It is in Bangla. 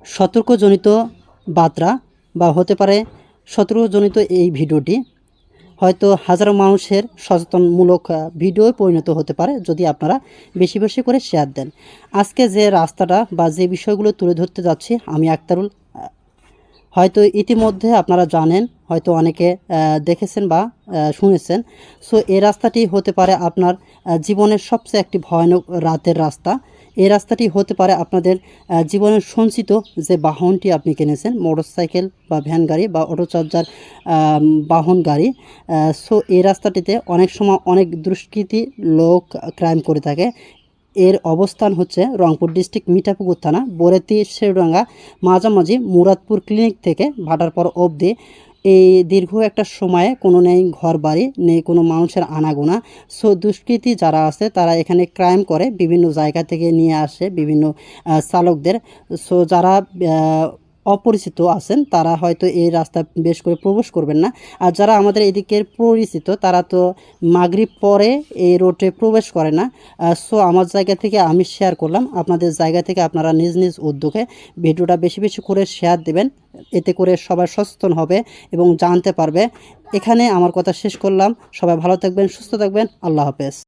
সতর্কজনিত বার্তা বা হতে পারে সতর্কজনিত এই ভিডিওটি হয়তো হাজারো মানুষের সচেতনমূলক ভিডিওয় পরিণত হতে পারে যদি আপনারা বেশি বেশি করে শেয়ার দেন। আজকে যে রাস্তাটা বা যে বিষয়গুলো তুলে ধরতে যাচ্ছি আমি আক্তারুল, হয়তো ইতিমধ্যে আপনারা জানেন, হয়তো অনেকে দেখেছেন বা শুনেছেন। সো এই রাস্তাটি হতে পারে আপনার জীবনের সবচেয়ে একটি ভয়ানক রাতের রাস্তা। এই রাস্তাটি হতে পারে আপনাদের জীবনের সঞ্চিত যে বাহনটি আপনি কিনেছেন, মোটরসাইকেল বা ভ্যান গাড়ি বা অটো চার্জার বাহন গাড়ি। সো এই রাস্তাটিতে অনেক সময় অনেক দুষ্কৃতী লোক ক্রাইম করে থাকে। এর অবস্থান হচ্ছে রংপুর ডিস্ট্রিক্ট মিঠাপুকুর থানা, বরেতি শেরডাঙ্গা মাঝামাঝি মুরাদপুর ক্লিনিক থেকে ভাটারপাড় অবধি। এই দীর্ঘ একটা সময়ে কোনো নেই ঘর বাড়ি, নেই কোনো মানুষের আনাগোনা। সো দুষ্কৃতী যারা আছে তারা এখানে ক্রাইম করে, বিভিন্ন জায়গা থেকে নিয়ে আসে বিভিন্ন চালকদের। সো যারা অপরিচিত আছেন তারা হয়তো এই রাস্তা বেশ করে প্রবেশ করবেন না। আর যারা আমাদের এদিকের পরিচিত তারা তো মাগরিব পরে এই রোডে প্রবেশ করে না। সো আমার জায়গা থেকে আমি শেয়ার করলাম, আপনাদের জায়গা থেকে আপনারা নিজ নিজ উদ্যোগে ভিডিওটা বেশি বেশি করে শেয়ার দেবেন, এতে করে সবাই সচেতন হবে এবং জানতে পারবে। এখানে আমার কথা শেষ করলাম। সবাই ভালো থাকবেন, সুস্থ থাকবেন। আল্লাহ হাফেজ।